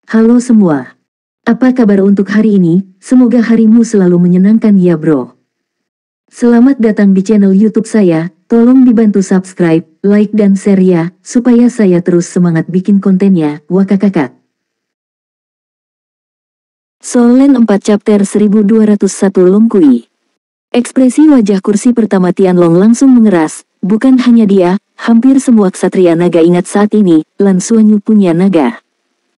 Halo semua. Apa kabar untuk hari ini? Semoga harimu selalu menyenangkan ya bro. Selamat datang di channel YouTube saya. Tolong dibantu subscribe, like dan share ya, supaya saya terus semangat bikin kontennya. Wakakakak. Solen 4 chapter 1201 Longkui. Ekspresi wajah kursi pertama Tianlong langsung mengeras. Bukan hanya dia, hampir semua ksatria naga ingat saat ini, Lan Xuanyu punya naga.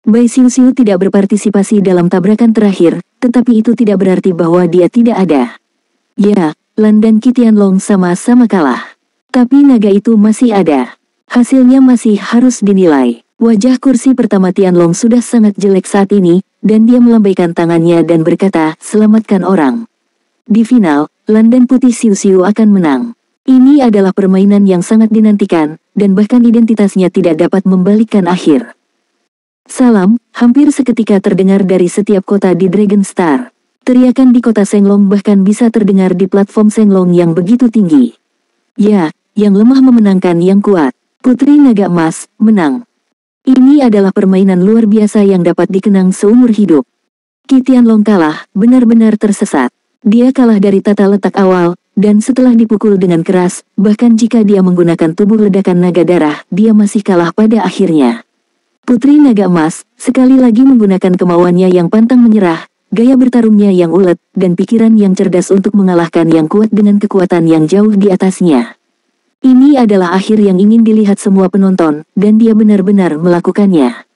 Bai Xiuxiu tidak berpartisipasi dalam tabrakan terakhir, tetapi itu tidak berarti bahwa dia tidak ada. Ya, Lan dan Qi Tianlong sama-sama kalah. Tapi naga itu masih ada. Hasilnya masih harus dinilai. Wajah kursi pertama Tianlong sudah sangat jelek saat ini, dan dia melambaikan tangannya dan berkata, selamatkan orang. Di final, Lan dan Putih Xiuxiu akan menang. Ini adalah permainan yang sangat dinantikan, dan bahkan identitasnya tidak dapat membalikkan akhir. Salam, hampir seketika terdengar dari setiap kota di Dragon Star. Teriakan di kota Senglong bahkan bisa terdengar di platform Senglong yang begitu tinggi. Ya, yang lemah memenangkan yang kuat. Putri Naga Emas, menang. Ini adalah permainan luar biasa yang dapat dikenang seumur hidup. Qi Tianlong kalah, benar-benar tersesat. Dia kalah dari tata letak awal, dan setelah dipukul dengan keras, bahkan jika dia menggunakan tubuh ledakan naga darah, dia masih kalah pada akhirnya. Putri Naga Emas, sekali lagi menggunakan kemauannya yang pantang menyerah, gaya bertarungnya yang ulet, dan pikiran yang cerdas untuk mengalahkan yang kuat dengan kekuatan yang jauh di atasnya. Ini adalah akhir yang ingin dilihat semua penonton, dan dia benar-benar melakukannya.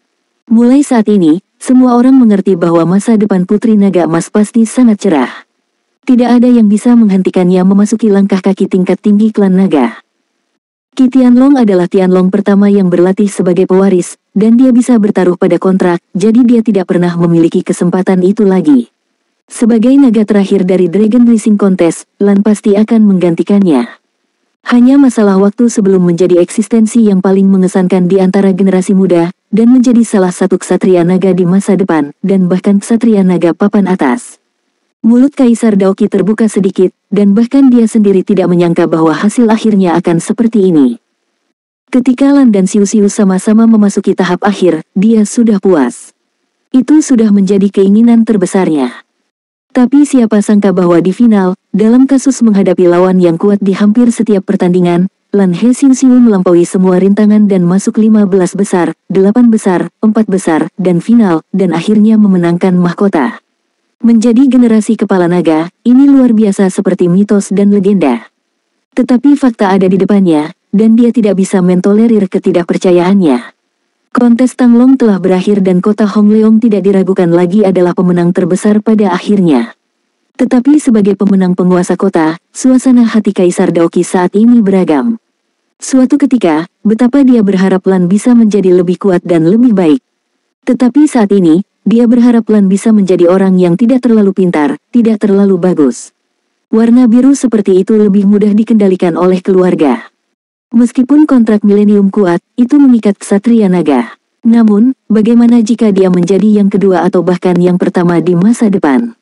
Mulai saat ini, semua orang mengerti bahwa masa depan Putri Naga Emas pasti sangat cerah. Tidak ada yang bisa menghentikannya memasuki langkah kaki tingkat tinggi klan naga. Qi Tianlong adalah Tianlong pertama yang berlatih sebagai pewaris, dan dia bisa bertaruh pada kontrak, jadi dia tidak pernah memiliki kesempatan itu lagi. Sebagai naga terakhir dari Dragon Racing Contest, Lan pasti akan menggantikannya. Hanya masalah waktu sebelum menjadi eksistensi yang paling mengesankan di antara generasi muda, dan menjadi salah satu ksatria naga di masa depan, dan bahkan ksatria naga papan atas. Mulut Kaisar Daoqi terbuka sedikit, dan bahkan dia sendiri tidak menyangka bahwa hasil akhirnya akan seperti ini. Ketika Lan dan Xiuxiu sama-sama memasuki tahap akhir, dia sudah puas. Itu sudah menjadi keinginan terbesarnya. Tapi siapa sangka bahwa di final, dalam kasus menghadapi lawan yang kuat di hampir setiap pertandingan, Lan He Xiuxiu melampaui semua rintangan dan masuk 15 besar, 8 besar, 4 besar, dan final, dan akhirnya memenangkan mahkota. Menjadi generasi kepala naga, ini luar biasa seperti mitos dan legenda. Tetapi fakta ada di depannya, dan dia tidak bisa mentolerir ketidakpercayaannya. Kontes Tanglong telah berakhir dan kota Hongleong tidak diragukan lagi adalah pemenang terbesar pada akhirnya. Tetapi sebagai pemenang penguasa kota, suasana hati Kaisar Daoqi saat ini beragam. Suatu ketika, betapa dia berharap Lan bisa menjadi lebih kuat dan lebih baik. Tetapi saat ini, dia berharap Lan bisa menjadi orang yang tidak terlalu pintar, tidak terlalu bagus. Warna biru seperti itu lebih mudah dikendalikan oleh keluarga. Meskipun kontrak milenium kuat, itu mengikat ksatria naga. Namun, bagaimana jika dia menjadi yang kedua atau bahkan yang pertama di masa depan?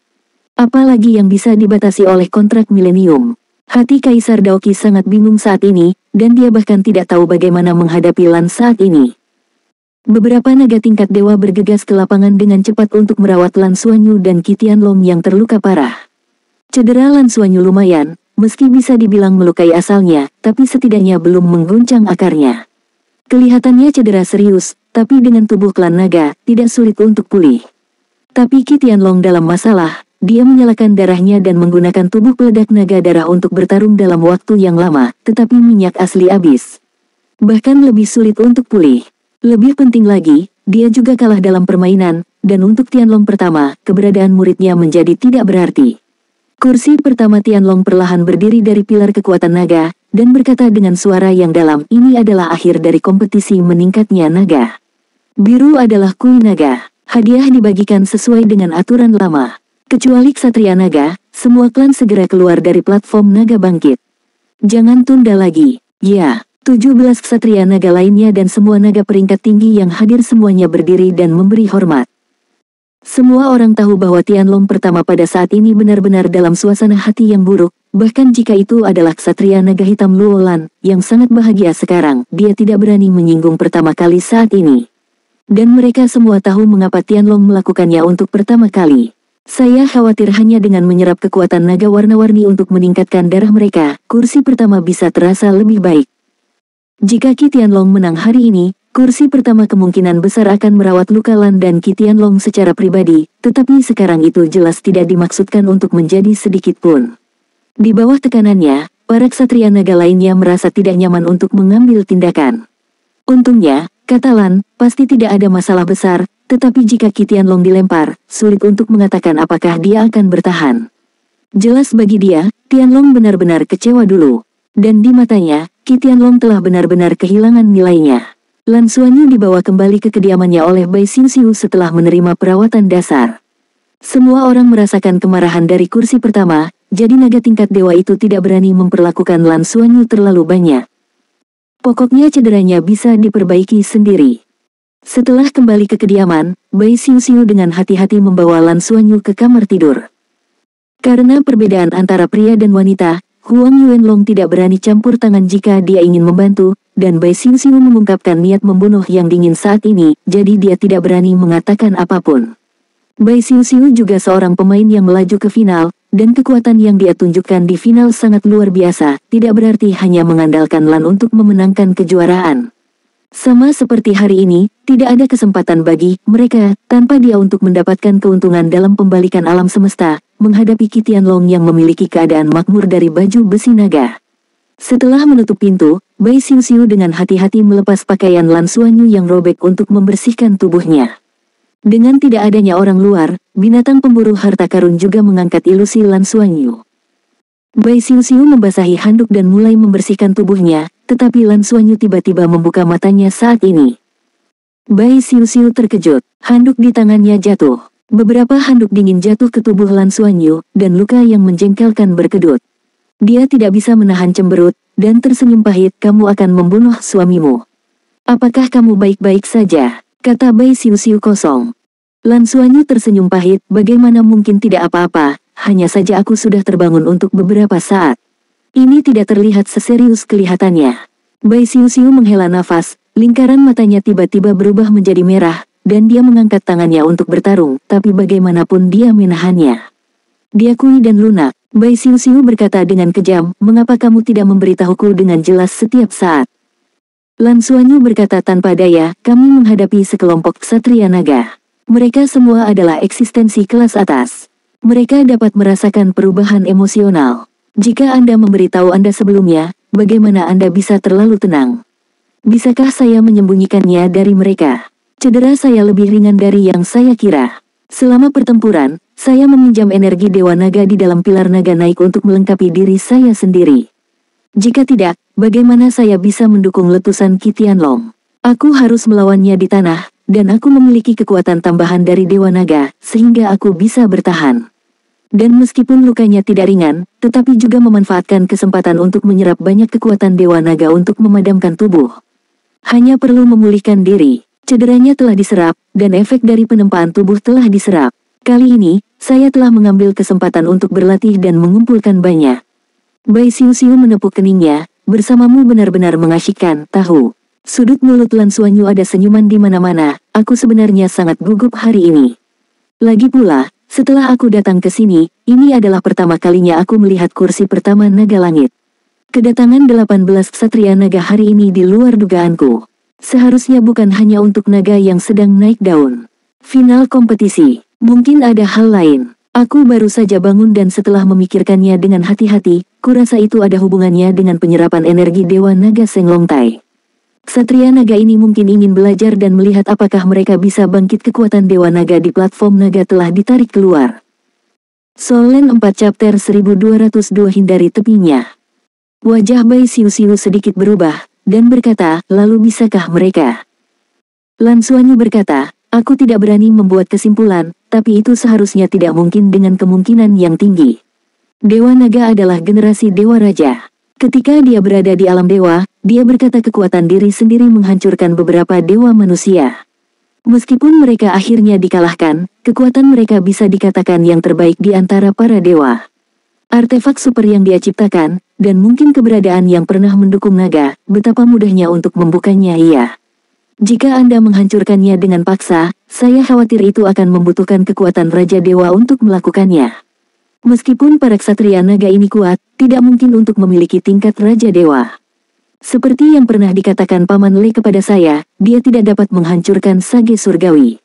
Apalagi yang bisa dibatasi oleh kontrak milenium. Hati Kaisar Daoqi sangat bingung saat ini, dan dia bahkan tidak tahu bagaimana menghadapi Lan saat ini. Beberapa naga tingkat dewa bergegas ke lapangan dengan cepat untuk merawat Lan Xuanyu dan Qi Tianlong yang terluka parah. Cedera Lan Xuanyu lumayan, meski bisa dibilang melukai asalnya, tapi setidaknya belum mengguncang akarnya. Kelihatannya cedera serius, tapi dengan tubuh klan naga, tidak sulit untuk pulih. Tapi Qi Tianlong dalam masalah, dia menyalakan darahnya dan menggunakan tubuh peledak naga darah untuk bertarung dalam waktu yang lama, tetapi minyak asli habis. Bahkan lebih sulit untuk pulih. Lebih penting lagi, dia juga kalah dalam permainan, dan untuk Tianlong pertama, keberadaan muridnya menjadi tidak berarti. Kursi pertama Tianlong perlahan berdiri dari pilar kekuatan naga, dan berkata dengan suara yang dalam, ini adalah akhir dari kompetisi meningkatnya naga. Biru adalah kui naga. Hadiah dibagikan sesuai dengan aturan lama. Kecuali ksatria naga, semua klan segera keluar dari platform naga bangkit. Jangan tunda lagi, ya. 17 ksatria naga lainnya dan semua naga peringkat tinggi yang hadir semuanya berdiri dan memberi hormat. Semua orang tahu bahwa Tianlong pertama pada saat ini benar-benar dalam suasana hati yang buruk, bahkan jika itu adalah ksatria naga hitam Luo Lan, yang sangat bahagia sekarang, dia tidak berani menyinggung pertama kali saat ini. Dan mereka semua tahu mengapa Tianlong melakukannya untuk pertama kali. Saya khawatir hanya dengan menyerap kekuatan naga warna-warni untuk meningkatkan darah mereka, kursi pertama bisa terasa lebih baik. Jika Qi Tianlong menang hari ini, kursi pertama kemungkinan besar akan merawat luka Lan dan Qi Tianlong secara pribadi, tetapi sekarang itu jelas tidak dimaksudkan untuk menjadi sedikit pun. Di bawah tekanannya, para ksatria naga lainnya merasa tidak nyaman untuk mengambil tindakan. Untungnya, kata Lan, pasti tidak ada masalah besar, tetapi jika Qi Tianlong dilempar, sulit untuk mengatakan apakah dia akan bertahan. Jelas bagi dia, Tianlong benar-benar kecewa dulu. Dan di matanya, Qi Tianlong telah benar-benar kehilangan nilainya. Lan Xuanyu dibawa kembali ke kediamannya oleh Bai Xiuxiu setelah menerima perawatan dasar. Semua orang merasakan kemarahan dari kursi pertama, jadi naga tingkat dewa itu tidak berani memperlakukan Lan Xuanyu terlalu banyak. Pokoknya cederanya bisa diperbaiki sendiri. Setelah kembali ke kediaman, Bai Xiuxiu dengan hati-hati membawa Lan Xuanyu ke kamar tidur. Karena perbedaan antara pria dan wanita, Huang Yuanlong tidak berani campur tangan jika dia ingin membantu, dan Bai Xiuxiu mengungkapkan niat membunuh yang dingin saat ini, jadi dia tidak berani mengatakan apapun. Bai Xiuxiu juga seorang pemain yang melaju ke final, dan kekuatan yang dia tunjukkan di final sangat luar biasa, tidak berarti hanya mengandalkan Lan untuk memenangkan kejuaraan. Sama seperti hari ini, tidak ada kesempatan bagi mereka, tanpa dia untuk mendapatkan keuntungan dalam pembalikan alam semesta, menghadapi Qi Tianlong yang memiliki keadaan makmur dari baju besi naga. Setelah menutup pintu, Bai Xiuxiu dengan hati-hati melepas pakaian Lan Xuanyu yang robek untuk membersihkan tubuhnya. Dengan tidak adanya orang luar, binatang pemburu harta karun juga mengangkat ilusi Lan Xuanyu. Bai Xiuxiu membasahi handuk dan mulai membersihkan tubuhnya, tetapi Lan Xuanyu tiba-tiba membuka matanya saat ini. Bai Xiuxiu terkejut, handuk di tangannya jatuh. Beberapa handuk dingin jatuh ke tubuh Lan Xuanyu, dan luka yang menjengkelkan berkedut. Dia tidak bisa menahan cemberut, dan tersenyum pahit. Kamu akan membunuh suamimu. Apakah kamu baik-baik saja? Kata Bai Xiuxiu kosong. Lan Xuanyu tersenyum pahit, bagaimana mungkin tidak apa-apa, hanya saja aku sudah terbangun untuk beberapa saat. Ini tidak terlihat seserius kelihatannya. Bai Xiuxiu menghela nafas, lingkaran matanya tiba-tiba berubah menjadi merah, dan dia mengangkat tangannya untuk bertarung, tapi bagaimanapun dia menahannya. Diakui dan lunak, Bai Xiuxiu berkata dengan kejam, mengapa kamu tidak memberitahuku dengan jelas setiap saat? Lan Xuanyu berkata tanpa daya, kami menghadapi sekelompok ksatria naga. Mereka semua adalah eksistensi kelas atas. Mereka dapat merasakan perubahan emosional. Jika Anda memberitahu Anda sebelumnya, bagaimana Anda bisa terlalu tenang? Bisakah saya menyembunyikannya dari mereka? Cedera saya lebih ringan dari yang saya kira. Selama pertempuran, saya meminjam energi Dewa Naga di dalam pilar naga naik untuk melengkapi diri saya sendiri. Jika tidak, bagaimana saya bisa mendukung letusan Qi Tianlong? Aku harus melawannya di tanah, dan aku memiliki kekuatan tambahan dari Dewa Naga, sehingga aku bisa bertahan. Dan meskipun lukanya tidak ringan, tetapi juga memanfaatkan kesempatan untuk menyerap banyak kekuatan Dewa Naga untuk memadamkan tubuh. Hanya perlu memulihkan diri. Cederanya telah diserap, dan efek dari penempaan tubuh telah diserap. Kali ini, saya telah mengambil kesempatan untuk berlatih dan mengumpulkan banyak. Bai Xiuxiu menepuk keningnya, bersamamu benar-benar mengasyikkan, tahu. Sudut mulut Lan Xuanyu ada senyuman di mana-mana, aku sebenarnya sangat gugup hari ini. Lagi pula, setelah aku datang ke sini, ini adalah pertama kalinya aku melihat kursi pertama naga langit. Kedatangan 18 ksatria naga hari ini di luar dugaanku. Seharusnya bukan hanya untuk naga yang sedang naik daun. Final kompetisi, mungkin ada hal lain. Aku baru saja bangun dan setelah memikirkannya dengan hati-hati, kurasa itu ada hubungannya dengan penyerapan energi Dewa Naga Senglongtai. Ksatria naga ini mungkin ingin belajar dan melihat apakah mereka bisa bangkit. Kekuatan Dewa Naga di platform naga telah ditarik keluar. Solen 4 chapter 1202 hindari tepinya. Wajah Bai Xiuxiu sedikit berubah, dan berkata, lalu bisakah mereka? Lan Xuanyu berkata, aku tidak berani membuat kesimpulan, tapi itu seharusnya tidak mungkin dengan kemungkinan yang tinggi. Dewa Naga adalah generasi Dewa Raja. Ketika dia berada di alam dewa, dia berkata kekuatan diri sendiri menghancurkan beberapa dewa manusia. Meskipun mereka akhirnya dikalahkan, kekuatan mereka bisa dikatakan yang terbaik di antara para dewa. Artefak super yang dia ciptakan, dan mungkin keberadaan yang pernah mendukung naga, betapa mudahnya untuk membukanya ia. Jika Anda menghancurkannya dengan paksa, saya khawatir itu akan membutuhkan kekuatan Raja Dewa untuk melakukannya. Meskipun para ksatria naga ini kuat, tidak mungkin untuk memiliki tingkat Raja Dewa. Seperti yang pernah dikatakan Paman Le kepada saya, dia tidak dapat menghancurkan Sage Surgawi.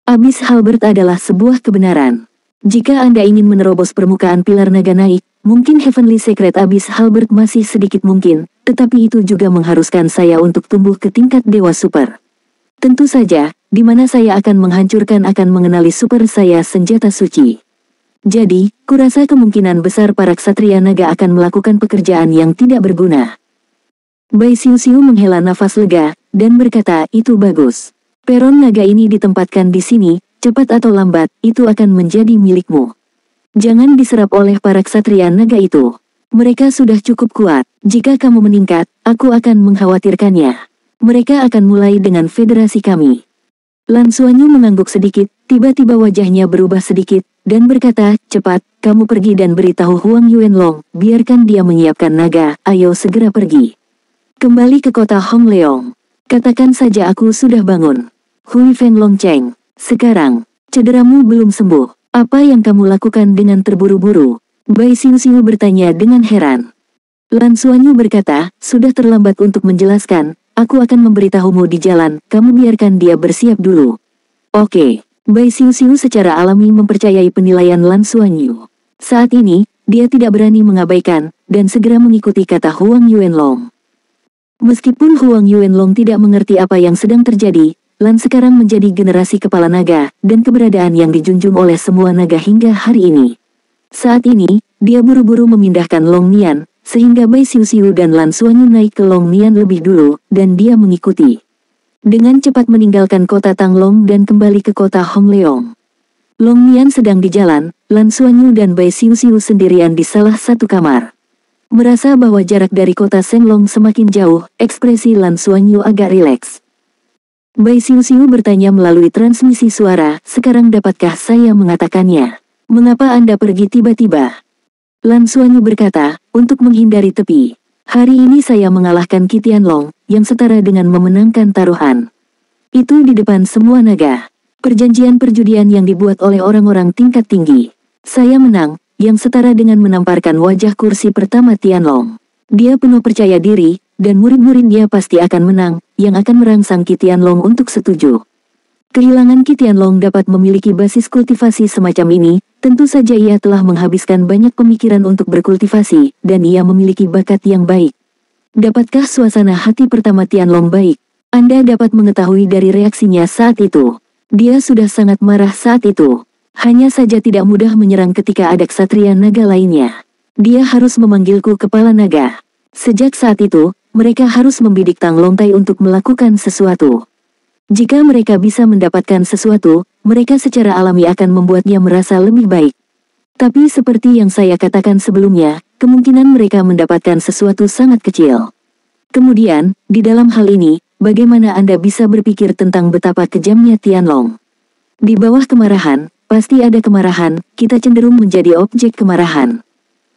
Abyss Halberd adalah sebuah kebenaran. Jika Anda ingin menerobos permukaan pilar naga naik, mungkin Heavenly Secret Abyss Halberd masih sedikit mungkin, tetapi itu juga mengharuskan saya untuk tumbuh ke tingkat Dewa Super. Tentu saja, di mana saya akan menghancurkan akan mengenali super saya senjata suci. Jadi, kurasa kemungkinan besar para ksatria naga akan melakukan pekerjaan yang tidak berguna. Bai Xiu menghela nafas lega, dan berkata, itu bagus. Peron naga ini ditempatkan di sini, cepat atau lambat, itu akan menjadi milikmu. Jangan diserap oleh para ksatria naga itu. Mereka sudah cukup kuat, jika kamu meningkat, aku akan mengkhawatirkannya. Mereka akan mulai dengan federasi kami. Lan Xuanyu mengangguk sedikit, tiba-tiba wajahnya berubah sedikit, dan berkata, cepat, kamu pergi dan beritahu Huang Yuanlong, biarkan dia menyiapkan naga, ayo segera pergi. Kembali ke kota Hong Leong. Katakan saja aku sudah bangun. Hui Feng Long Cheng, sekarang, cederamu belum sembuh, apa yang kamu lakukan dengan terburu-buru? Bai Xiu bertanya dengan heran. Lan Xuanyu berkata, sudah terlambat untuk menjelaskan, aku akan memberitahumu di jalan, kamu biarkan dia bersiap dulu. Oke, Bai Xiu secara alami mempercayai penilaian Lan Xuanyu. Saat ini, dia tidak berani mengabaikan, dan segera mengikuti kata Huang Yuanlong. Meskipun Huang Yuanlong tidak mengerti apa yang sedang terjadi, Lan sekarang menjadi generasi kepala naga, dan keberadaan yang dijunjung oleh semua naga hingga hari ini. Saat ini, dia buru-buru memindahkan Long Nian, sehingga Bai Xiu dan Lan Xuanyu naik ke Long Nian lebih dulu, dan dia mengikuti. Dengan cepat meninggalkan kota Tanglong dan kembali ke kota Hong Leong. Long Nian sedang di jalan, Lan Xuanyu dan Bai Xiu sendirian di salah satu kamar. Merasa bahwa jarak dari kota Shenglong semakin jauh, ekspresi Lan Xuanyu agak rileks. Bai Xiu bertanya melalui transmisi suara, sekarang dapatkah saya mengatakannya? Mengapa Anda pergi tiba-tiba? Lan Xuanyu berkata, untuk menghindari tepi. Hari ini saya mengalahkan Qi Tianlong, yang setara dengan memenangkan taruhan. Itu di depan semua naga. Perjanjian perjudian yang dibuat oleh orang-orang tingkat tinggi. Saya menang, yang setara dengan menamparkan wajah kursi pertama Tianlong. Dia penuh percaya diri, dan murid-murid dia pasti akan menang, yang akan merangsang Qi Tianlong untuk setuju. Kehilangan Qi Tianlong dapat memiliki basis kultivasi semacam ini, tentu saja ia telah menghabiskan banyak pemikiran untuk berkultivasi, dan ia memiliki bakat yang baik. Dapatkah suasana hati pertama Tianlong baik? Anda dapat mengetahui dari reaksinya saat itu. Dia sudah sangat marah saat itu. Hanya saja tidak mudah menyerang ketika ada ksatria naga lainnya. Dia harus memanggilku kepala naga. Sejak saat itu, mereka harus membidik Tang Longtai untuk melakukan sesuatu. Jika mereka bisa mendapatkan sesuatu, mereka secara alami akan membuatnya merasa lebih baik. Tapi seperti yang saya katakan sebelumnya, kemungkinan mereka mendapatkan sesuatu sangat kecil. Kemudian, di dalam hal ini, bagaimana Anda bisa berpikir tentang betapa kejamnya Tianlong? Di bawah kemarahan, pasti ada kemarahan, kita cenderung menjadi objek kemarahan.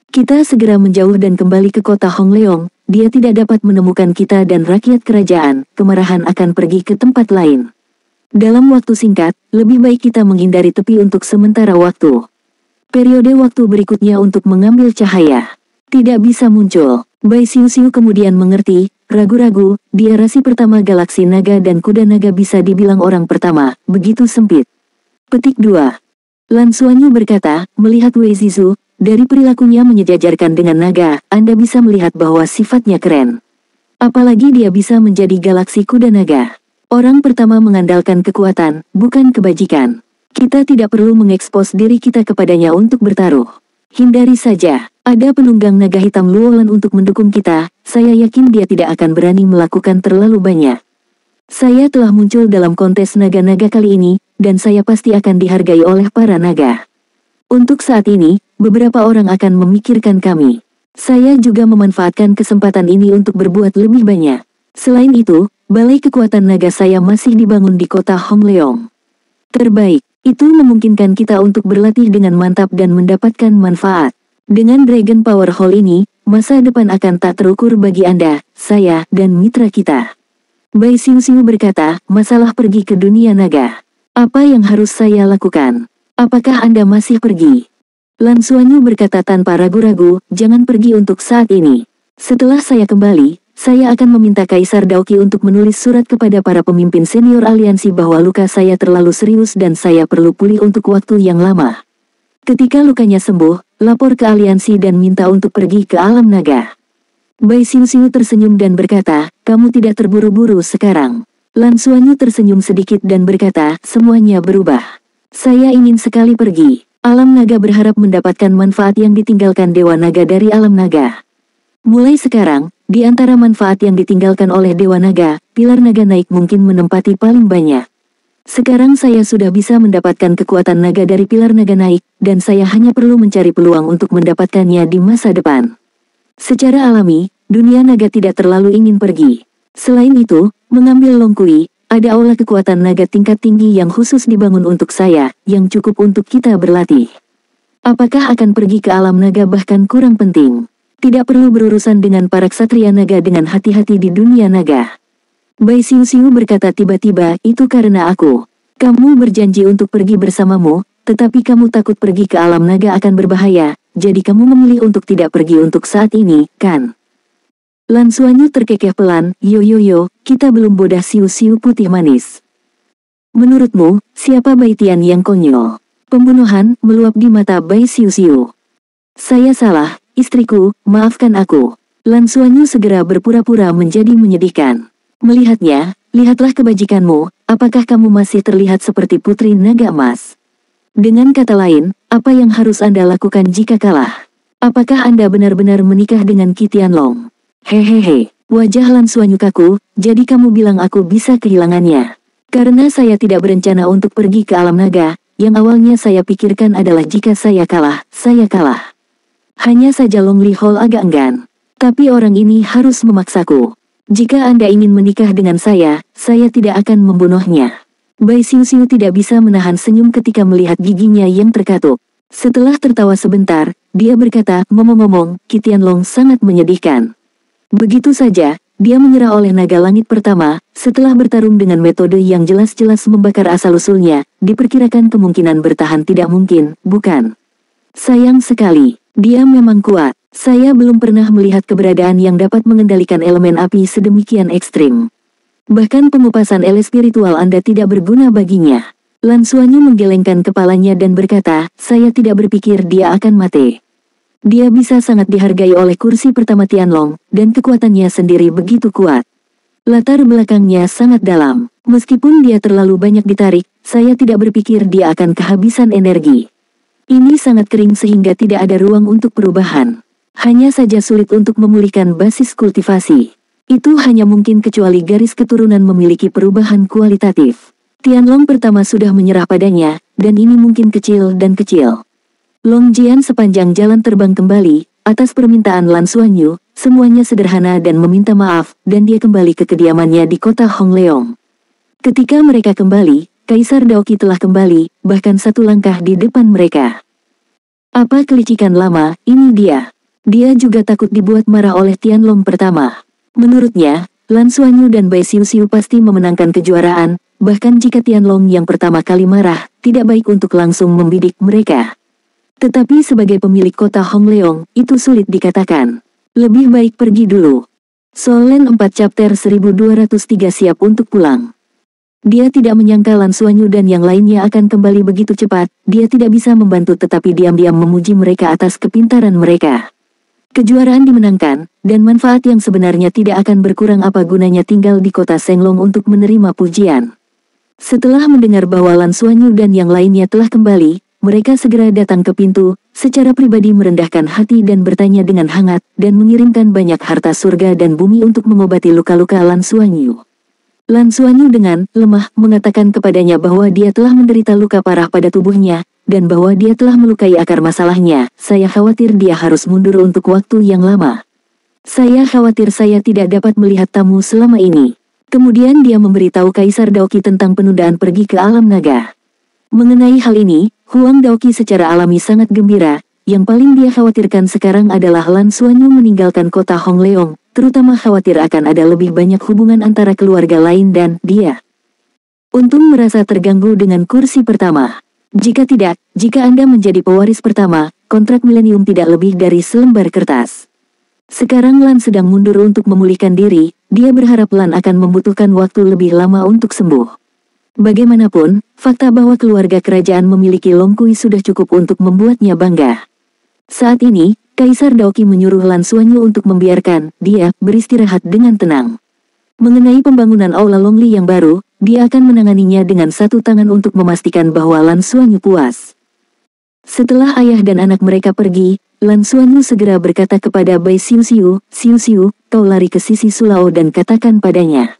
Kita segera menjauh dan kembali ke kota Hong Leong, dia tidak dapat menemukan kita dan rakyat kerajaan, kemarahan akan pergi ke tempat lain. Dalam waktu singkat, lebih baik kita menghindari tepi untuk sementara waktu. Periode waktu berikutnya untuk mengambil cahaya. Tidak bisa muncul. Bai Xiu kemudian mengerti, ragu-ragu, dia rasi pertama galaksi naga dan kuda naga bisa dibilang orang pertama, begitu sempit. Petik 2. Lan Xuanyu berkata, melihat Wei Zizu, dari perilakunya menyejajarkan dengan naga, Anda bisa melihat bahwa sifatnya keren. Apalagi dia bisa menjadi galaksi kuda naga. Orang pertama mengandalkan kekuatan, bukan kebajikan. Kita tidak perlu mengekspos diri kita kepadanya untuk bertaruh. Hindari saja, ada penunggang naga hitam Luolan untuk mendukung kita, saya yakin dia tidak akan berani melakukan terlalu banyak. Saya telah muncul dalam kontes naga-naga kali ini, dan saya pasti akan dihargai oleh para naga. Untuk saat ini, beberapa orang akan memikirkan kami. Saya juga memanfaatkan kesempatan ini untuk berbuat lebih banyak. Selain itu, balai kekuatan naga saya masih dibangun di kota Hong Leong. Terbaik, itu memungkinkan kita untuk berlatih dengan mantap dan mendapatkan manfaat. Dengan Dragon Power Hall ini, masa depan akan tak terukur bagi Anda, saya, dan mitra kita. Bai Xiu berkata, masalah pergi ke dunia naga. Apa yang harus saya lakukan? Apakah Anda masih pergi? Lan Xuanyu berkata tanpa ragu-ragu, jangan pergi untuk saat ini. Setelah saya kembali, saya akan meminta Kaisar Daoqi untuk menulis surat kepada para pemimpin senior aliansi bahwa luka saya terlalu serius dan saya perlu pulih untuk waktu yang lama. Ketika lukanya sembuh, lapor ke aliansi dan minta untuk pergi ke alam naga. Bai Xiu tersenyum dan berkata, kamu tidak terburu-buru sekarang. Lan Xuanyu tersenyum sedikit dan berkata, semuanya berubah. Saya ingin sekali pergi. Alam naga berharap mendapatkan manfaat yang ditinggalkan Dewa Naga dari alam naga. Mulai sekarang, di antara manfaat yang ditinggalkan oleh Dewa Naga, pilar naga naik mungkin menempati paling banyak. Sekarang saya sudah bisa mendapatkan kekuatan naga dari pilar naga naik, dan saya hanya perlu mencari peluang untuk mendapatkannya di masa depan. Secara alami, dunia naga tidak terlalu ingin pergi. Selain itu, mengambil Long Kui, ada aula kekuatan naga tingkat tinggi yang khusus dibangun untuk saya, yang cukup untuk kita berlatih. Apakah akan pergi ke alam naga bahkan kurang penting? Tidak perlu berurusan dengan para ksatria naga dengan hati-hati di dunia naga. Bai Xiu berkata tiba-tiba, itu karena aku. Kamu berjanji untuk pergi bersamamu, tetapi kamu takut pergi ke alam naga akan berbahaya, jadi kamu memilih untuk tidak pergi untuk saat ini, kan? Lan Xuanyu terkekeh pelan, yo, kita belum bodah Xiu putih manis. Menurutmu, siapa Bai Tian yang konyol? Pembunuhan meluap di mata Bai Xiu. Saya salah, istriku, maafkan aku. Lan Xuanyu segera berpura-pura menjadi menyedihkan. Melihatnya, lihatlah kebajikanmu, apakah kamu masih terlihat seperti putri naga emas? Dengan kata lain, apa yang harus Anda lakukan jika kalah? Apakah Anda benar-benar menikah dengan Qi Tianlong? Hehehe, wajah Lan Xuanyu kaku, jadi kamu bilang aku bisa kehilangannya. Karena saya tidak berencana untuk pergi ke alam naga, yang awalnya saya pikirkan adalah jika saya kalah, saya kalah. Hanya saja Long Li Hall agak enggan. Tapi orang ini harus memaksaku. Jika Anda ingin menikah dengan saya tidak akan membunuhnya. Bai Xiu tidak bisa menahan senyum ketika melihat giginya yang terkatup. Setelah tertawa sebentar, dia berkata, ngomong-ngomong, Qi Tianlong sangat menyedihkan. Begitu saja, dia menyerah oleh naga langit pertama, setelah bertarung dengan metode yang jelas-jelas membakar asal-usulnya, diperkirakan kemungkinan bertahan tidak mungkin, bukan? Sayang sekali, dia memang kuat. Saya belum pernah melihat keberadaan yang dapat mengendalikan elemen api sedemikian ekstrim. Bahkan pengupasan ele spiritual Anda tidak berguna baginya. Lan Xuanyu menggelengkan kepalanya dan berkata, saya tidak berpikir dia akan mati. Dia bisa sangat dihargai oleh kursi pertama Tianlong, dan kekuatannya sendiri begitu kuat. Latar belakangnya sangat dalam. Meskipun dia terlalu banyak ditarik, saya tidak berpikir dia akan kehabisan energi. Ini sangat kering sehingga tidak ada ruang untuk perubahan. Hanya saja sulit untuk memulihkan basis kultivasi. Itu hanya mungkin kecuali garis keturunan memiliki perubahan kualitatif. Tianlong pertama sudah menyerah padanya, dan ini mungkin kecil dan kecil. Long Jian sepanjang jalan terbang kembali, atas permintaan Lan Xuanyu, semuanya sederhana dan meminta maaf, dan dia kembali ke kediamannya di kota Hongleong. Ketika mereka kembali, Kaisar Daoqi telah kembali, bahkan satu langkah di depan mereka. Apa kelicikan lama, ini dia. Dia juga takut dibuat marah oleh Tianlong pertama. Menurutnya, Lan Xuanyu dan Bai Xiu pasti memenangkan kejuaraan, bahkan jika Tianlong yang pertama kali marah, tidak baik untuk langsung membidik mereka. Tetapi sebagai pemilik kota Hongleong, itu sulit dikatakan. Lebih baik pergi dulu. Solen 4 chapter 1203 siap untuk pulang. Dia tidak menyangka Lan Xuanyu dan yang lainnya akan kembali begitu cepat, dia tidak bisa membantu tetapi diam-diam memuji mereka atas kepintaran mereka. Kejuaraan dimenangkan, dan manfaat yang sebenarnya tidak akan berkurang apa gunanya tinggal di kota Senglong untuk menerima pujian. Setelah mendengar bahwa Lan Xuanyu dan yang lainnya telah kembali, mereka segera datang ke pintu, secara pribadi merendahkan hati dan bertanya dengan hangat, dan mengirimkan banyak harta surga dan bumi untuk mengobati luka-luka Lan Xuanyu. Lan Xuanyu dengan lemah mengatakan kepadanya bahwa dia telah menderita luka parah pada tubuhnya, dan bahwa dia telah melukai akar masalahnya. Saya khawatir dia harus mundur untuk waktu yang lama. Saya khawatir saya tidak dapat melihat tamu selama ini. Kemudian dia memberitahu Kaisar Daoqi tentang penundaan pergi ke alam naga. Mengenai hal ini, Huang Daoqi secara alami sangat gembira. Yang paling dia khawatirkan sekarang adalah Lan Xuanyu meninggalkan kota Hongleong, terutama khawatir akan ada lebih banyak hubungan antara keluarga lain dan dia. Untung merasa terganggu dengan kursi pertama. Jika tidak, jika Anda menjadi pewaris pertama, kontrak milenium tidak lebih dari selembar kertas. Sekarang Lan sedang mundur untuk memulihkan diri, dia berharap Lan akan membutuhkan waktu lebih lama untuk sembuh. Bagaimanapun, fakta bahwa keluarga kerajaan memiliki Long Kui sudah cukup untuk membuatnya bangga. Saat ini, Kaisar Daoqi menyuruh Lan Xuanyu untuk membiarkan dia beristirahat dengan tenang. Mengenai pembangunan Aula Longli yang baru, dia akan menanganinya dengan satu tangan untuk memastikan bahwa Lan Xuanyu puas. Setelah ayah dan anak mereka pergi, Lan Xuanyu segera berkata kepada Bai Xiuxiu, "Xiuxiu, kau lari ke sisi Sulao dan katakan padanya.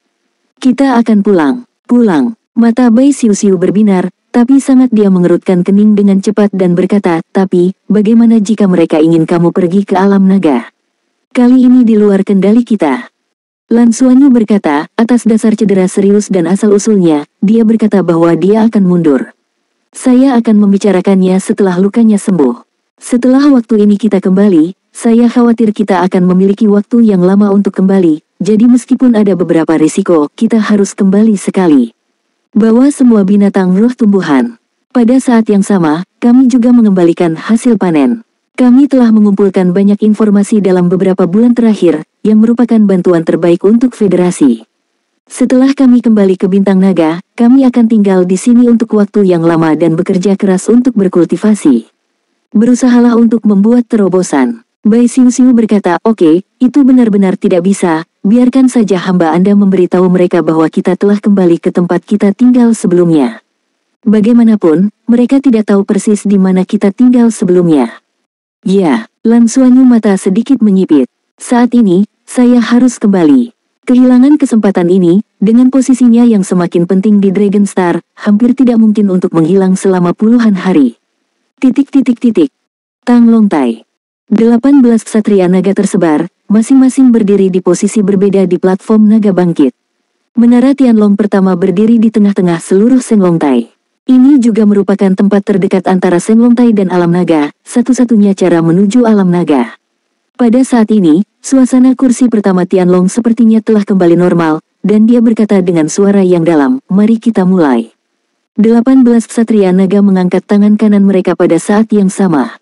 Kita akan pulang." Pulang. Mata Bai Xiuxiu berbinar, tapi sangat dia mengerutkan kening dengan cepat dan berkata, "Tapi, bagaimana jika mereka ingin kamu pergi ke alam naga? Kali ini di luar kendali kita." Lan Xuanyu berkata, atas dasar cedera serius dan asal-usulnya, dia berkata bahwa dia akan mundur. "Saya akan membicarakannya setelah lukanya sembuh. Setelah waktu ini kita kembali, saya khawatir kita akan memiliki waktu yang lama untuk kembali, jadi meskipun ada beberapa risiko, kita harus kembali sekali. Bawa semua binatang roh tumbuhan. Pada saat yang sama, kami juga mengembalikan hasil panen. Kami telah mengumpulkan banyak informasi dalam beberapa bulan terakhir, yang merupakan bantuan terbaik untuk federasi. Setelah kami kembali ke Bintang Naga, kami akan tinggal di sini untuk waktu yang lama dan bekerja keras untuk berkultivasi. Berusahalah untuk membuat terobosan." Bai Xiuxiu berkata, "Oke, itu benar-benar tidak bisa, biarkan saja hamba Anda memberitahu mereka bahwa kita telah kembali ke tempat kita tinggal sebelumnya. Bagaimanapun, mereka tidak tahu persis di mana kita tinggal sebelumnya." "Ya." Lan Xuanyu mata sedikit menyipit. "Saat ini, saya harus kembali. Kehilangan kesempatan ini, dengan posisinya yang semakin penting di Dragon Star, hampir tidak mungkin untuk menghilang selama puluhan hari." Tang Longtai. 18 ksatria naga tersebar, masing-masing berdiri di posisi berbeda di platform naga bangkit. Menara Tianlong pertama berdiri di tengah-tengah seluruh Senglongtai. Ini juga merupakan tempat terdekat antara Senglongtai dan alam naga, satu-satunya cara menuju alam naga. Pada saat ini, suasana kursi pertama Tianlong sepertinya telah kembali normal, dan dia berkata dengan suara yang dalam, "Mari kita mulai." 18 ksatria naga mengangkat tangan kanan mereka pada saat yang sama.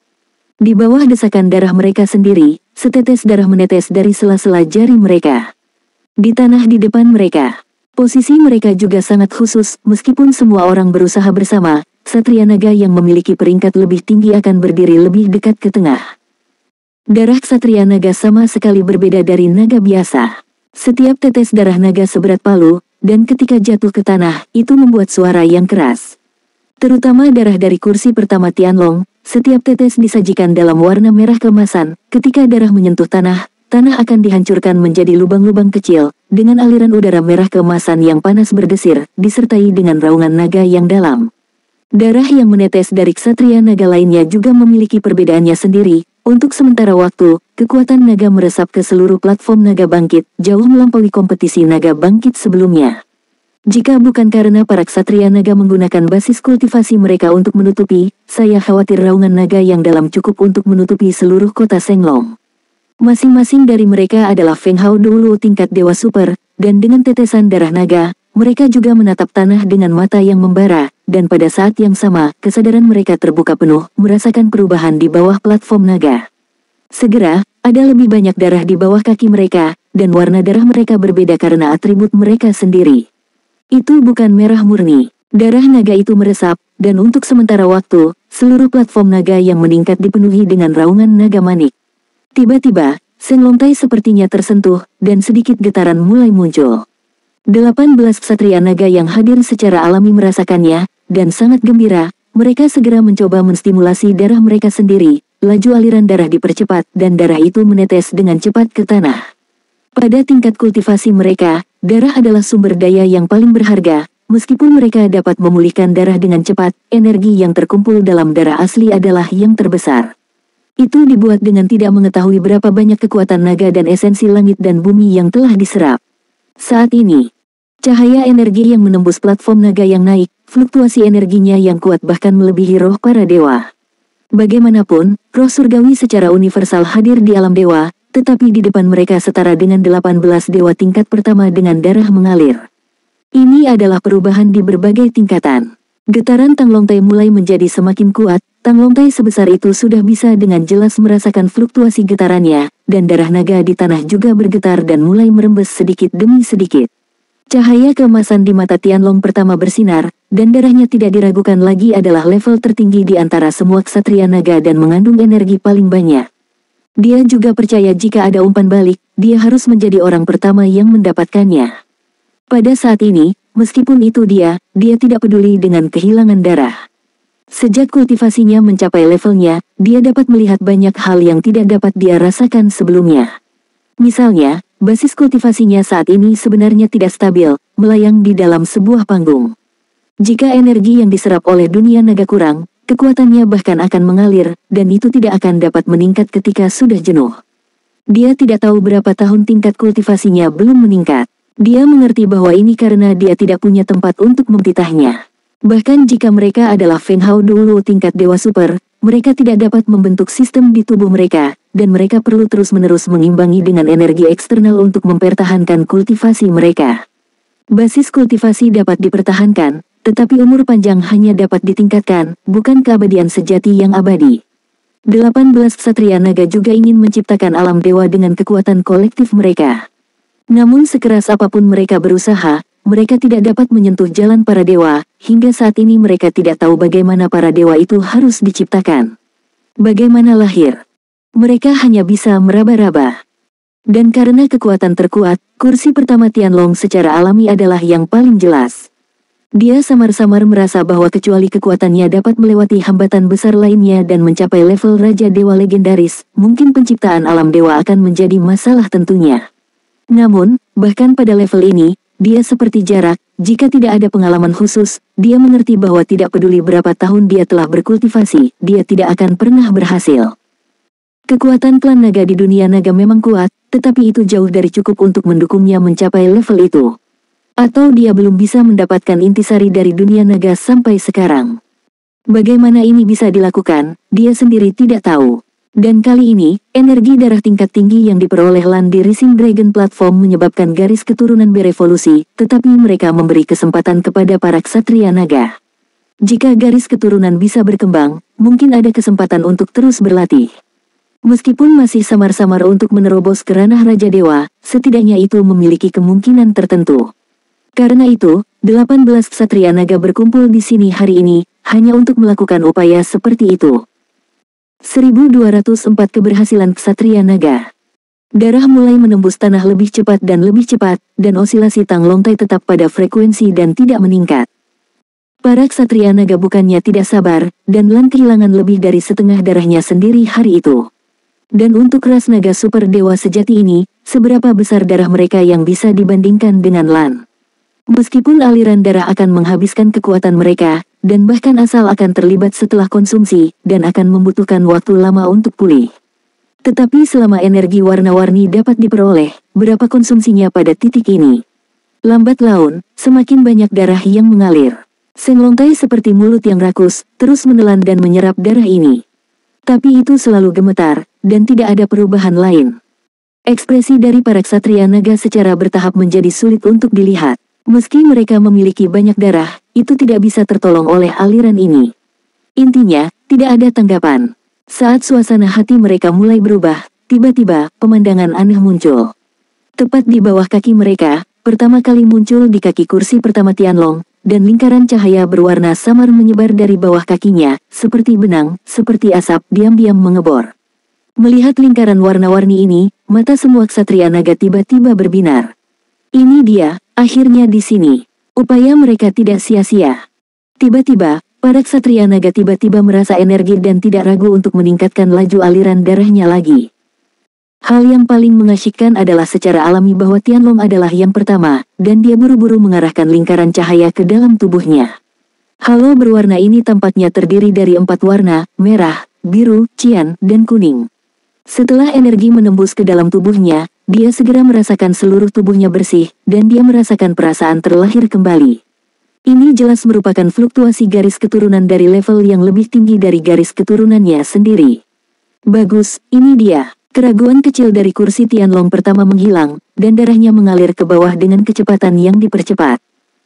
Di bawah desakan darah mereka sendiri, setetes darah menetes dari sela-sela jari mereka. Di tanah di depan mereka. Posisi mereka juga sangat khusus, meskipun semua orang berusaha bersama, ksatria naga yang memiliki peringkat lebih tinggi akan berdiri lebih dekat ke tengah. Darah ksatria naga sama sekali berbeda dari naga biasa. Setiap tetes darah naga seberat palu, dan ketika jatuh ke tanah, itu membuat suara yang keras. Terutama darah dari kursi pertama Tianlong, setiap tetes disajikan dalam warna merah keemasan. Ketika darah menyentuh tanah, tanah akan dihancurkan menjadi lubang-lubang kecil, dengan aliran udara merah keemasan yang panas berdesir, disertai dengan raungan naga yang dalam. Darah yang menetes dari ksatria naga lainnya juga memiliki perbedaannya sendiri. Untuk sementara waktu, kekuatan naga meresap ke seluruh platform naga bangkit, jauh melampaui kompetisi naga bangkit sebelumnya. Jika bukan karena para ksatria naga menggunakan basis kultivasi mereka untuk menutupi, saya khawatir raungan naga yang dalam cukup untuk menutupi seluruh kota Senglong. Masing-masing dari mereka adalah Feng Hao dulu tingkat dewa super, dan dengan tetesan darah naga, mereka juga menatap tanah dengan mata yang membara, dan pada saat yang sama, kesadaran mereka terbuka penuh, merasakan perubahan di bawah platform naga. Segera, ada lebih banyak darah di bawah kaki mereka, dan warna darah mereka berbeda karena atribut mereka sendiri. Itu bukan merah murni. Darah naga itu meresap, dan untuk sementara waktu, seluruh platform naga yang meningkat dipenuhi dengan raungan naga manik. Tiba-tiba, Senglongtai sepertinya tersentuh, dan sedikit getaran mulai muncul. 18 ksatria naga yang hadir secara alami merasakannya, dan sangat gembira, mereka segera mencoba menstimulasi darah mereka sendiri, laju aliran darah dipercepat dan darah itu menetes dengan cepat ke tanah. Pada tingkat kultivasi mereka, darah adalah sumber daya yang paling berharga. Meskipun mereka dapat memulihkan darah dengan cepat, energi yang terkumpul dalam darah asli adalah yang terbesar. Itu dibuat dengan tidak mengetahui berapa banyak kekuatan naga dan esensi langit dan bumi yang telah diserap. Saat ini, cahaya energi yang menembus platform naga yang naik, fluktuasi energinya yang kuat bahkan melebihi roh para dewa. Bagaimanapun, roh surgawi secara universal hadir di alam dewa, tetapi di depan mereka setara dengan 18 dewa tingkat pertama dengan darah mengalir. Ini adalah perubahan di berbagai tingkatan. Getaran Tang Longtai mulai menjadi semakin kuat. Tang Longtai sebesar itu sudah bisa dengan jelas merasakan fluktuasi getarannya, dan darah naga di tanah juga bergetar dan mulai merembes sedikit demi sedikit. Cahaya keemasan di mata Tianlong pertama bersinar, dan darahnya tidak diragukan lagi adalah level tertinggi di antara semua ksatria naga dan mengandung energi paling banyak. Dia juga percaya jika ada umpan balik, dia harus menjadi orang pertama yang mendapatkannya. Pada saat ini, meskipun itu dia tidak peduli dengan kehilangan darah. Sejak kultivasinya mencapai levelnya, dia dapat melihat banyak hal yang tidak dapat dia rasakan sebelumnya. Misalnya, basis kultivasinya saat ini sebenarnya tidak stabil, melayang di dalam sebuah panggung. Jika energi yang diserap oleh dunia naga kurang, kekuatannya bahkan akan mengalir, dan itu tidak akan dapat meningkat ketika sudah jenuh. Dia tidak tahu berapa tahun tingkat kultivasinya belum meningkat. Dia mengerti bahwa ini karena dia tidak punya tempat untuk memtitahnya. Bahkan jika mereka adalah Feng Hao dulu tingkat dewa super, mereka tidak dapat membentuk sistem di tubuh mereka, dan mereka perlu terus-menerus mengimbangi dengan energi eksternal untuk mempertahankan kultivasi mereka. Basis kultivasi dapat dipertahankan, tetapi umur panjang hanya dapat ditingkatkan, bukan keabadian sejati yang abadi. 18 ksatria naga juga ingin menciptakan alam dewa dengan kekuatan kolektif mereka. Namun sekeras apapun mereka berusaha, mereka tidak dapat menyentuh jalan para dewa. Hingga saat ini mereka tidak tahu bagaimana para dewa itu harus diciptakan. Bagaimana lahir? Mereka hanya bisa meraba-raba. Dan karena kekuatan terkuat, kursi pertama Tianlong secara alami adalah yang paling jelas. Dia samar-samar merasa bahwa kecuali kekuatannya dapat melewati hambatan besar lainnya dan mencapai level Raja Dewa legendaris, mungkin penciptaan alam dewa akan menjadi masalah tentunya. Namun, bahkan pada level ini, dia seperti jarak. Jika tidak ada pengalaman khusus, dia mengerti bahwa tidak peduli berapa tahun dia telah berkultivasi, dia tidak akan pernah berhasil. Kekuatan klan naga di dunia naga memang kuat, tetapi itu jauh dari cukup untuk mendukungnya mencapai level itu. Atau dia belum bisa mendapatkan intisari dari dunia naga sampai sekarang. Bagaimana ini bisa dilakukan, dia sendiri tidak tahu. Dan kali ini, energi darah tingkat tinggi yang diperoleh Lan di Rising Dragon Platform menyebabkan garis keturunan berevolusi, tetapi mereka memberi kesempatan kepada para ksatria naga. Jika garis keturunan bisa berkembang, mungkin ada kesempatan untuk terus berlatih. Meskipun masih samar-samar untuk menerobos ke ranah Raja Dewa, setidaknya itu memiliki kemungkinan tertentu. Karena itu, 18 ksatria naga berkumpul di sini hari ini, hanya untuk melakukan upaya seperti itu. 1204 keberhasilan ksatria naga. Darah mulai menembus tanah lebih cepat, dan osilasi Tang Longtai tetap pada frekuensi dan tidak meningkat. Para ksatria naga bukannya tidak sabar, dan Lan kehilangan lebih dari setengah darahnya sendiri hari itu. Dan untuk ras naga super dewa sejati ini, seberapa besar darah mereka yang bisa dibandingkan dengan Lan? Meskipun aliran darah akan menghabiskan kekuatan mereka, dan bahkan asal akan terlibat setelah konsumsi, dan akan membutuhkan waktu lama untuk pulih. Tetapi selama energi warna-warni dapat diperoleh, berapa konsumsinya pada titik ini? Lambat laun, semakin banyak darah yang mengalir. Seng Longtai seperti mulut yang rakus, terus menelan dan menyerap darah ini. Tapi itu selalu gemetar, dan tidak ada perubahan lain. Ekspresi dari para ksatria naga secara bertahap menjadi sulit untuk dilihat. Meski mereka memiliki banyak darah, itu tidak bisa tertolong oleh aliran ini. Intinya, tidak ada tanggapan. Saat suasana hati mereka mulai berubah, tiba-tiba, pemandangan aneh muncul. Tepat di bawah kaki mereka, pertama kali muncul di kaki kursi pertama Tianlong, dan lingkaran cahaya berwarna samar menyebar dari bawah kakinya, seperti benang, seperti asap, diam-diam mengebor. Melihat lingkaran warna-warni ini, mata semua ksatria naga tiba-tiba berbinar. Ini dia, akhirnya di sini. Upaya mereka tidak sia-sia. Tiba-tiba, para ksatria naga tiba-tiba merasa energi dan tidak ragu untuk meningkatkan laju aliran darahnya lagi. Hal yang paling mengasyikkan adalah secara alami bahwa Tianlong adalah yang pertama, dan dia buru-buru mengarahkan lingkaran cahaya ke dalam tubuhnya. Halo berwarna ini tampaknya terdiri dari 4 warna, merah, biru, cian, dan kuning. Setelah energi menembus ke dalam tubuhnya, dia segera merasakan seluruh tubuhnya bersih, dan dia merasakan perasaan terlahir kembali. Ini jelas merupakan fluktuasi garis keturunan dari level yang lebih tinggi dari garis keturunannya sendiri. Bagus, ini dia. Keraguan kecil dari kursi Tianlong pertama menghilang, dan darahnya mengalir ke bawah dengan kecepatan yang dipercepat.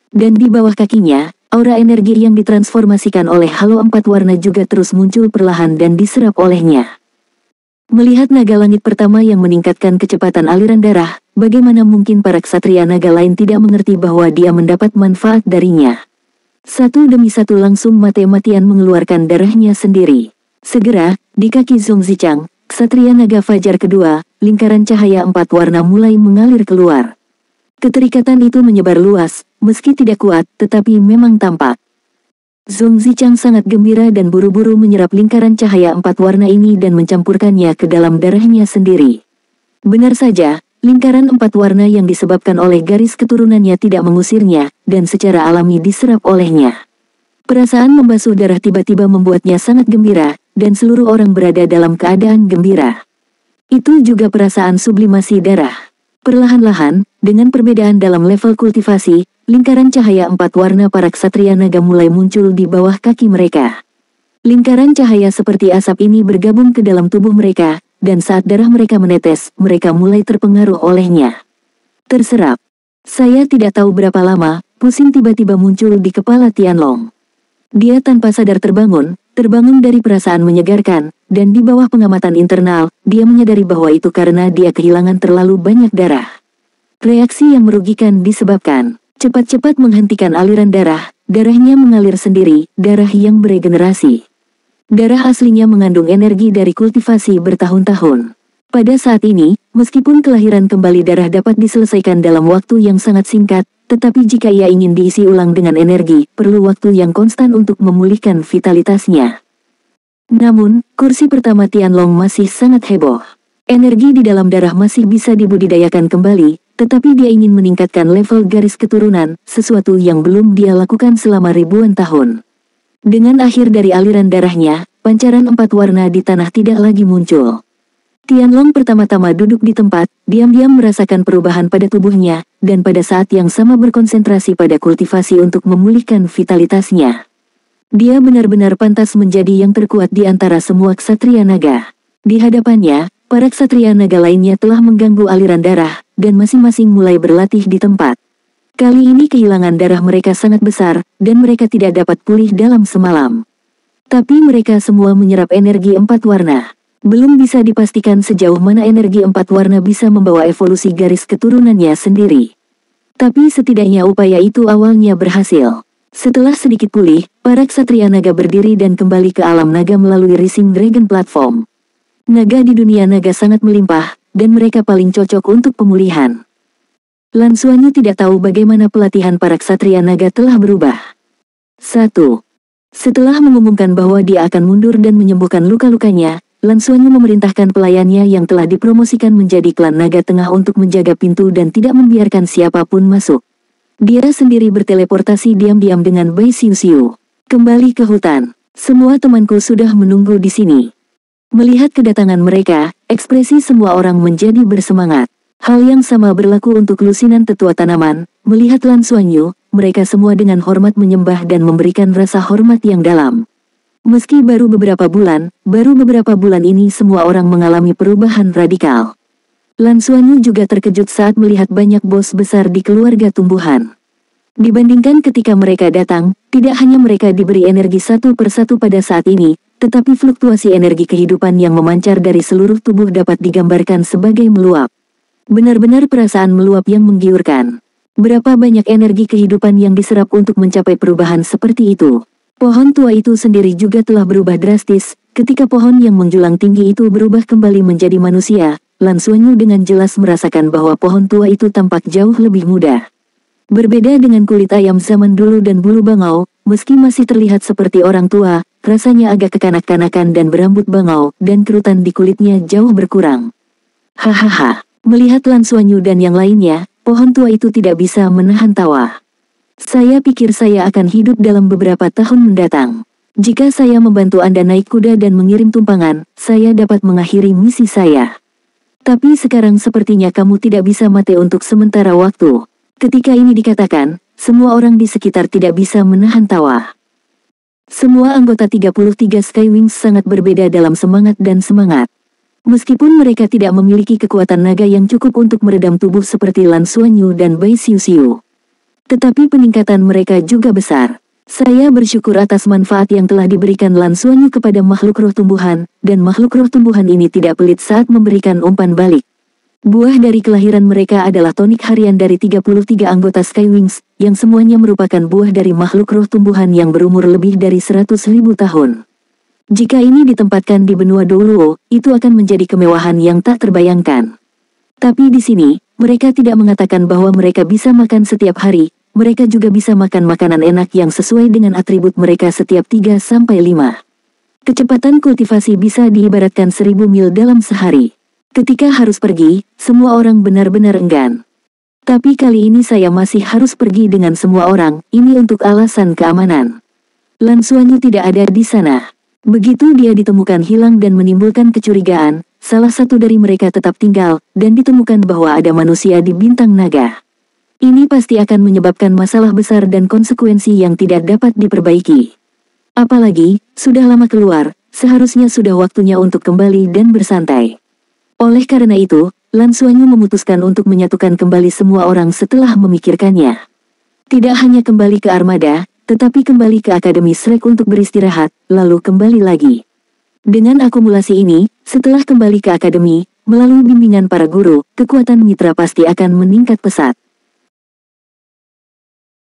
Dan di bawah kakinya, aura energi yang ditransformasikan oleh halo 4 warna juga terus muncul perlahan dan diserap olehnya. Melihat naga langit pertama yang meningkatkan kecepatan aliran darah, bagaimana mungkin para ksatria naga lain tidak mengerti bahwa dia mendapat manfaat darinya. Satu demi satu langsung mati-matian mengeluarkan darahnya sendiri. Segera, di kaki Zhong Zichang, ksatria naga fajar kedua, lingkaran cahaya 4 warna mulai mengalir keluar. Keterikatan itu menyebar luas, meski tidak kuat, tetapi memang tampak. Zhong Zichang sangat gembira dan buru-buru menyerap lingkaran cahaya 4 warna ini dan mencampurkannya ke dalam darahnya sendiri. Benar saja, lingkaran 4 warna yang disebabkan oleh garis keturunannya tidak mengusirnya, dan secara alami diserap olehnya. Perasaan membasuh darah tiba-tiba membuatnya sangat gembira, dan seluruh orang berada dalam keadaan gembira. Itu juga perasaan sublimasi darah. Perlahan-lahan, dengan perbedaan dalam level kultivasi, lingkaran cahaya 4 warna para ksatria naga mulai muncul di bawah kaki mereka. Lingkaran cahaya seperti asap ini bergabung ke dalam tubuh mereka, dan saat darah mereka menetes, mereka mulai terpengaruh olehnya. Terserap. Saya tidak tahu berapa lama, pusing tiba-tiba muncul di kepala Tianlong. Dia tanpa sadar terbangun dari perasaan menyegarkan, dan di bawah pengamatan internal, dia menyadari bahwa itu karena dia kehilangan terlalu banyak darah. Reaksi yang merugikan disebabkan, cepat-cepat menghentikan aliran darah, darahnya mengalir sendiri, darah yang beregenerasi. Darah aslinya mengandung energi dari kultivasi bertahun-tahun. Pada saat ini, meskipun kelahiran kembali darah dapat diselesaikan dalam waktu yang sangat singkat, tetapi jika ia ingin diisi ulang dengan energi, perlu waktu yang konstan untuk memulihkan vitalitasnya. Namun, kursi pertama Tianlong masih sangat heboh. Energi di dalam darah masih bisa dibudidayakan kembali, tetapi dia ingin meningkatkan level garis keturunan, sesuatu yang belum dia lakukan selama ribuan tahun. Dengan akhir dari aliran darahnya, pancaran 4 warna di tanah tidak lagi muncul. Tianlong pertama-tama duduk di tempat, diam-diam merasakan perubahan pada tubuhnya, dan pada saat yang sama berkonsentrasi pada kultivasi untuk memulihkan vitalitasnya. Dia benar-benar pantas menjadi yang terkuat di antara semua ksatria naga. Di hadapannya, para ksatria naga lainnya telah mengganggu aliran darah, dan masing-masing mulai berlatih di tempat. Kali ini kehilangan darah mereka sangat besar, dan mereka tidak dapat pulih dalam semalam. Tapi mereka semua menyerap energi 4 warna. Belum bisa dipastikan sejauh mana energi 4 warna bisa membawa evolusi garis keturunannya sendiri. Tapi setidaknya upaya itu awalnya berhasil. Setelah sedikit pulih, para ksatria naga berdiri dan kembali ke alam naga melalui Rising Dragon Platform. Naga di dunia naga sangat melimpah, dan mereka paling cocok untuk pemulihan. Lan Xuanyu tidak tahu bagaimana pelatihan para ksatria naga telah berubah. 1. Setelah mengumumkan bahwa dia akan mundur dan menyembuhkan luka-lukanya, Lan Xuanyu memerintahkan pelayannya yang telah dipromosikan menjadi klan naga tengah untuk menjaga pintu dan tidak membiarkan siapapun masuk. Dia sendiri berteleportasi diam-diam dengan Bai Xiu-Xiu. Kembali ke hutan. Semua temanku sudah menunggu di sini. Melihat kedatangan mereka, ekspresi semua orang menjadi bersemangat. Hal yang sama berlaku untuk lusinan tetua tanaman. Melihat Lan Xuanyu, mereka semua dengan hormat menyembah dan memberikan rasa hormat yang dalam. Meski baru beberapa bulan ini semua orang mengalami perubahan radikal. Lan Xuanyu juga terkejut saat melihat banyak bos besar di keluarga tumbuhan. Dibandingkan ketika mereka datang, tidak hanya mereka diberi energi satu persatu pada saat ini, tetapi fluktuasi energi kehidupan yang memancar dari seluruh tubuh dapat digambarkan sebagai meluap. Benar-benar perasaan meluap yang menggiurkan. Berapa banyak energi kehidupan yang diserap untuk mencapai perubahan seperti itu. Pohon tua itu sendiri juga telah berubah drastis. Ketika pohon yang menjulang tinggi itu berubah kembali menjadi manusia, Lan Xuanyu dengan jelas merasakan bahwa pohon tua itu tampak jauh lebih muda. Berbeda dengan kulit ayam zaman dulu dan bulu bangau, meski masih terlihat seperti orang tua, rasanya agak kekanak-kanakan dan berambut bangau, dan kerutan di kulitnya jauh berkurang. Hahaha, melihat Lan Xuanyu dan yang lainnya, pohon tua itu tidak bisa menahan tawa. Saya pikir saya akan hidup dalam beberapa tahun mendatang. Jika saya membantu Anda naik kuda dan mengirim tumpangan, saya dapat mengakhiri misi saya. Tapi sekarang sepertinya kamu tidak bisa mati untuk sementara waktu. Ketika ini dikatakan, semua orang di sekitar tidak bisa menahan tawa. Semua anggota 33 Skywings sangat berbeda dalam semangat dan semangat. Meskipun mereka tidak memiliki kekuatan naga yang cukup untuk meredam tubuh seperti Lan Xuanyu dan Bai Xiuxiu, tetapi peningkatan mereka juga besar. Saya bersyukur atas manfaat yang telah diberikan Lan Xuanyu kepada makhluk roh tumbuhan, dan makhluk roh tumbuhan ini tidak pelit saat memberikan umpan balik. Buah dari kelahiran mereka adalah tonik harian dari 33 anggota Skywings, yang semuanya merupakan buah dari makhluk roh tumbuhan yang berumur lebih dari 100.000 tahun. Jika ini ditempatkan di benua Douluo, itu akan menjadi kemewahan yang tak terbayangkan. Tapi di sini, mereka tidak mengatakan bahwa mereka bisa makan setiap hari. Mereka juga bisa makan makanan enak yang sesuai dengan atribut mereka setiap 3-5. Kecepatan kultivasi bisa diibaratkan 1000 mil dalam sehari. Ketika harus pergi, semua orang benar-benar enggan. Tapi kali ini saya masih harus pergi dengan semua orang, ini untuk alasan keamanan. Lan Xuanyu tidak ada di sana. Begitu dia ditemukan hilang dan menimbulkan kecurigaan, salah satu dari mereka tetap tinggal, dan ditemukan bahwa ada manusia di bintang naga. Ini pasti akan menyebabkan masalah besar dan konsekuensi yang tidak dapat diperbaiki. Apalagi, sudah lama keluar, seharusnya sudah waktunya untuk kembali dan bersantai. Oleh karena itu, Lan Xuanyu memutuskan untuk menyatukan kembali semua orang setelah memikirkannya. Tidak hanya kembali ke armada, tetapi kembali ke Akademi Shrek untuk beristirahat, lalu kembali lagi. Dengan akumulasi ini, setelah kembali ke akademi, melalui bimbingan para guru, kekuatan mitra pasti akan meningkat pesat.